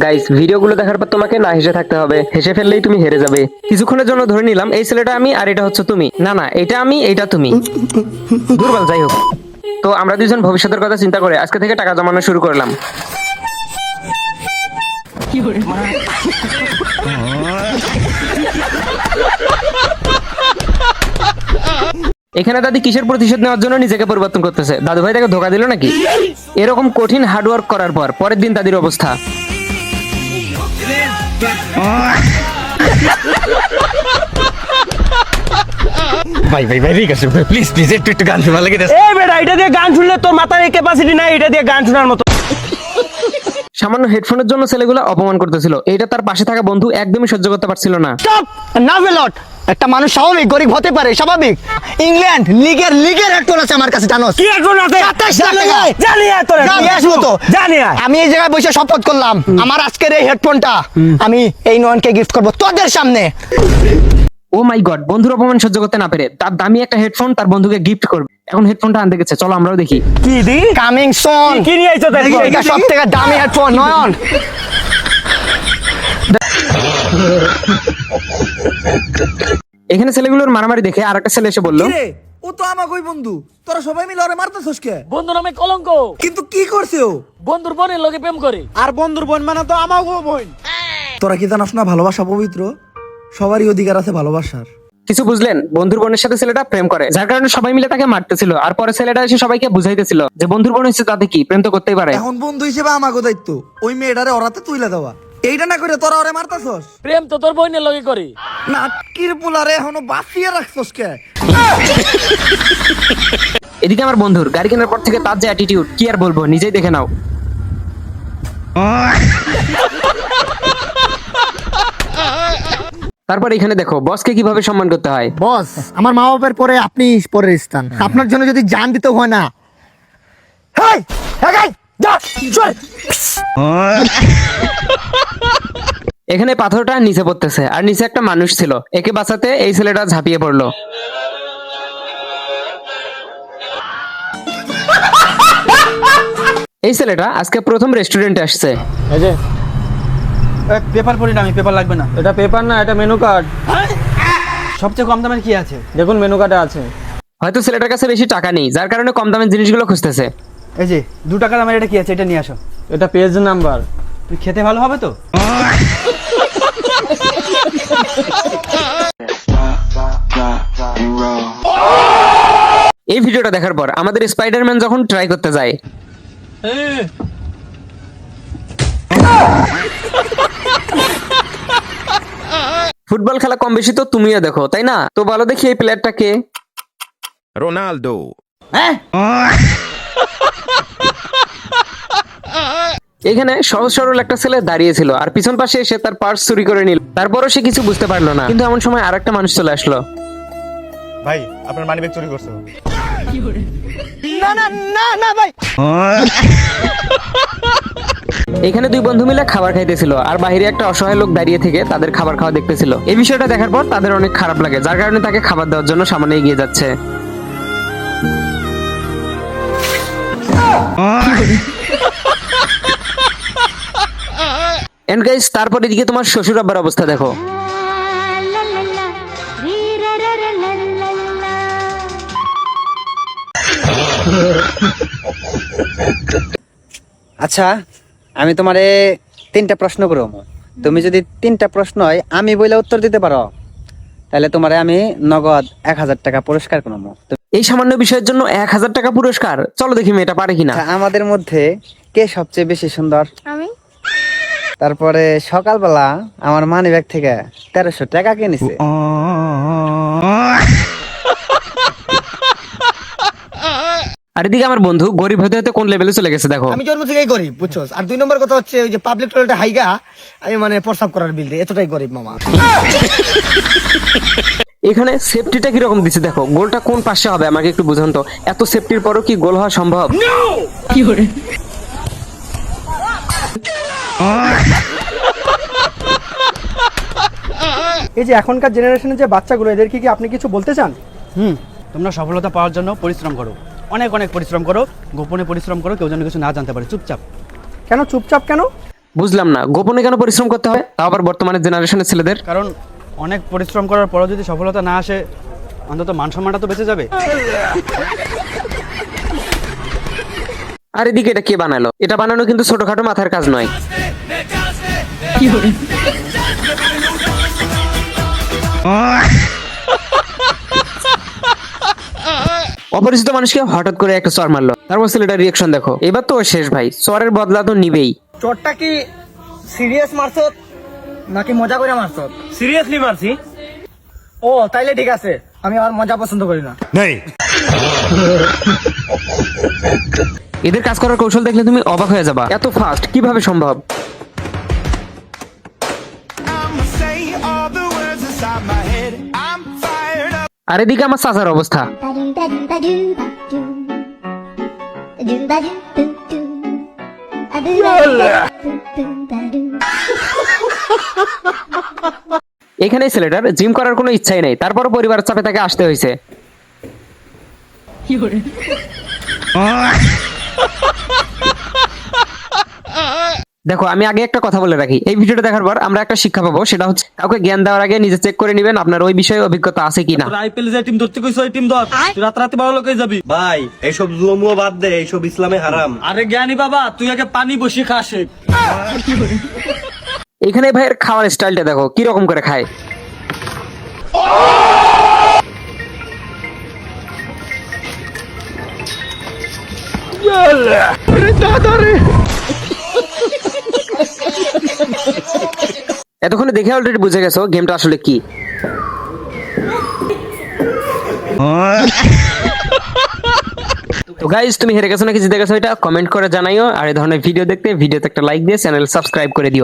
Guys, ভিডিওগুলো দেখার পর তোমাকে না হেসে থাকতে হবে, হেসে ফেললেই তুমি হেরে যাবে। কিছুক্ষণের জন্য ধরে নিলাম এই ছেলেটা আমি আর এটা হচ্ছে তুমি। না না, এটা আমি, এটা তুমি। দুর্বল, যাই হোক। তো আমরা দুজন ভবিষ্যতের কথা চিন্তা করে আজকে থেকে টাকা জমানো শুরু করলাম। এখানে দাদি কিসের প্রতিশোধ নেওয়ার জন্য নিজেকে পরিবর্তন করতেছে? দাদু ভাই তাকে ধোকা দিল নাকি? এরকম কঠিন হার্ডওয়ার্ক করার পর পরের দিন দাদির অবস্থা। ভাই ভাই ভাই ঠিক আছে, প্লিজ প্লিজ একটু একটু গান শোনা লাগে। এই বেটা, এটা দিয়ে গান শুনলে তোর মাথার ক্যাপাসিটি নাই এটা দিয়ে গান শোনার মতো। সামান্য হেডফোনের জন্য ছেলেগুলো অপমান করতেছিল, এটা তার পাশে থাকা বন্ধু একদমই সহ্য করতে পারছিল না। স্টপ না ভেলট, একটা মানুষ স্বাভাবিক গরিব হতে পারে, স্বাভাবিক। ইংল্যান্ড লিগের হেডফোন আছে আমার কাছে, জানোস? কি এখন আছে? 27 লাখ টাকা। জানি আয় তোরে। জানি আসবো তো। জানি আয়। আমি এই জায়গায় বসে শপথ করলাম আমার আজকের এই হেডফোনটা আমি এই নয়নকে গিফট করব তোদের সামনে। ও মাই গড, বন্ধুর অপমান সহ্য করতে না পেরে তার দামি একটা হেডফোন তার বন্ধুকে গিফট করবে। এখন হেডফোনটা আনতে গেছে, চলো আমরাও দেখি। কি দি? Coming soon. কি নিয়ে আইছো তাই? এটা সবথেকে দামি হেডফোন নয়ন। এখানে ছেলেগুলোর মারামারি দেখে আর একটা ছেলে এসে বলল, রে ও তো আমাগোই বন্ধু, তোরা সবাই মিলে ওরে মারতেছস কে? বন্ধু নামে কলঙ্ক। কিন্তু কি করছে ও? বন্ধুর বোনের লগে প্রেম করে। আর বন্ধুর বোন মানে তো আমাগো বোন। তোরা কি জানাস না ভালোবাসা পবিত্র? সবারই অধিকার আছে ভালোবাসার। কিছু বুঝলেন? বন্ধুর বোনের সাথে ছেলেটা প্রেম করে, যার কারণে সবাই মিলে তাকে মারতেছিল। আর পরে ছেলেটা এসে সবাইকে বুঝাইতেছিল যে বন্ধুর বোন হচ্ছে তাতে কি, প্রেম তো করতেই পারে। এখন বন্ধু হিসেবে আমাগো দায়িত্ব ওই মেয়েটারে ওরাতে তুইলা দেওয়া। এইটা না করে তোরা ওরে মারতাছস? প্রেম তো তোর বোনের লগে করে। নাটকির পোলারে এখনো বাঁচিয়ে রাখছস কে? এদিকে আমার বন্ধুর গাড়ি কেনার পর থেকে তার যে অ্যাটিটিউড, কি আর বলবো, নিজেই দেখে নাও। তারপর এখানে দেখো বসকে কিভাবে সম্মান করতে হয়। বস, আমার মা বাবার পরে আপনি পরের স্থান। আপনার জন্য যদি জান দিতে হয় না, হেই হেই যা চল। এখানে পাথরটা নিচে পড়তেছে আর নিচে একটা মানুষ ছিল, একে বাঁচাতে এই ছেলেটা ঝাঁপিয়ে পড়লো। এই ছেলেটা আজকে প্রথম রেস্টুরেন্টে আসছে। এই যে পেপার পড়ি না আমি, পেপার লাগবে না। এটা পেপার না, এটা মেনু কার্ড। সবচেয়ে কম দামের কি আছে? দেখুন মেনু কার্ডে আছে। হয়তো ছেলেটার কাছে বেশি টাকা নেই, যার কারণে কম দামের জিনিসগুলো খুঁজতেছে। এই যে 2 টাকা দামের এটা কি আছে, এটা নিয়ে আসো। এটা পেজ নাম্বার। তুই খেতে ভালো হবে তো? এই ভিডিওটা দেখার পর আমাদের স্পাইডারম্যান যখন ট্রাই করতে যায়, ফুটবল খেলা কম বেশি তো তুমিও দেখো, তাই না? তো বলো দেখি এই প্লেয়ারটা কে? Ronaldo. এখানে সহজ সরল একটা ছেলে দাঁড়িয়ে ছিল আর পিছন পাশে এসে তার পার্স চুরি করে নিল। তারপরও সে কিছু বুঝতে পারলো না, কিন্তু এমন সময় আরেকটা মানুষ চলে আসলো। ভাই আপনার মানিব্যাগ চুরি করছো। না না না না ভাই। এখানে দুই বন্ধু মিলে খাবার খাইতেছিল আর বাইরে একটা অসহায় লোক দাঁড়িয়ে থেকে তাদের খাবার খাওয়া দেখতেছিল। এই বিষয়টা দেখার পর তাদের অনেক খারাপ লাগে, যার কারণে তাকে খাবার দেওয়ার জন্য সামনে এগিয়ে যাচ্ছে। এন্ড গাইস, তারপর এদিকে তোমার শ্বশুর আব্বার অবস্থা দেখো। আচ্ছা, আমি তোমারে 3টা প্রশ্ন করবো। তুমি যদি 3টা প্রশ্ন হয় আমি বইলে উত্তর দিতে পারো, তাহলে তোমারে আমি নগদ 1000 টাকা পুরস্কার করবো। এই সামান্য বিষয়ের জন্য 1000 টাকা পুরস্কার? চলো দেখি মেয়েটা পারে কিনা। আচ্ছা, আমাদের মধ্যে কে সবচেয়ে বেশি সুন্দর? আমি। তারপরে সকালবেলা আমার মানিব্যাগ থেকে 1300 টাকা কিনেছে। আর এদিকে আমার বন্ধু গরিব হতে হতে কোন লেভেলে চলে গেছে দেখো। আমি জন্ম থেকেই গরিব, বুঝছস? আর 2 নম্বর কথা হচ্ছে ওই যে পাবলিক টয়লেটে হাইগা আমি মানে প্রস্রাব করার বিল দেই, এতটাই গরিব মামা। এখানে সেফটিটা কিরকম দিচ্ছে দেখো, গোলটা কোন পাশে হবে আমাকে একটু বুঝান তো। এত সেফটির পরও কি গোল হওয়া সম্ভব? এই যে এখনকার জেনারেশনের যে বাচ্চাগুলো, এদেরকে কি আপনি কিছু বলতে চান? তোমরা সফলতা পাওয়ার জন্য পরিশ্রম করো, অনেক অনেক পরিশ্রম করো, গোপনে পরিশ্রম করো, কেউ যেন কিছু না জানতে পারে। চুপচাপ। কেন চুপচাপ কেন? বুঝলাম না, গোপনে কেন পরিশ্রম করতে হয়, তাও আবার বর্তমানের জেনারেশনের ছেলেদের? কারণ অনেক পরিশ্রম করার পরও যদি সফলতা না আসে, অন্তত মান সম্মানটা তো বেঁচে যাবে। আর এদিকে এটা কে বানালো? এটা বানানো কিন্তু ছোটখাটো মাথার কাজ নয়। অপরিচিত মানুষকে হঠাৎ করে একটা চর মারলো, তারপর ছেলেটার রিয়েকশন দেখো। এবার তো ও শেষ ভাই, চরের বদলা তো নিবেই। চোরটা কি সিরিয়াস মারছো নাকি মজা করে মারছো? সিরিয়াসলি মারছি। ও তাইলে ঠিক আছে, আমি আর মজা পছন্দ করি না। এদের কাজ করার কৌশল দেখলে তুমি অবাক হয়ে যাবা, এত ফাস্ট কিভাবে সম্ভব? আর এদিকে আমার চাচার অবস্থা। এখানে এই ছেলেটার জিম করার কোনো ইচ্ছাই নেই, তারপরও পরিবারের চাপে তাকে আসতে হয়েছে। দেখো, আমি আগে একটা কথা বলে রাখি, এই ভিডিওটা দেখার পর আমরা একটা শিক্ষা পাবো, সেটা হচ্ছে কাউকে জ্ঞান দেওয়ার আগে নিজে চেক করে নেবেন আপনার ওই বিষয়ে অভিজ্ঞতা আছে কিনা। আইপিএল যে টিম ধরতে কইছো, ওই টিম ধর। তুই রাতারাতি বড় লোক হয়ে যাবি। ভাই এইসব জুয়ো বাদ দে, এইসব ইসলামে হারাম। আরে জ্ঞানী বাবা, তুই আগে পানি বসি খাস। এখানে ভাইয়ের খাওয়ার স্টাইলটা দেখো কিরকম করে খায়। এতক্ষণে দেখে অলরেডি বুঝে গেছো গেমটা আসলে কি। তো গাইস, তুমি হেরে গেছো নাকি জিতে গেছো এটা কমেন্ট করে জানাইও। আর এই ধরনের ভিডিও দেখতে ভিডিওতে একটা লাইক দিয়ে চ্যানেল সাবস্ক্রাইব করে দিও।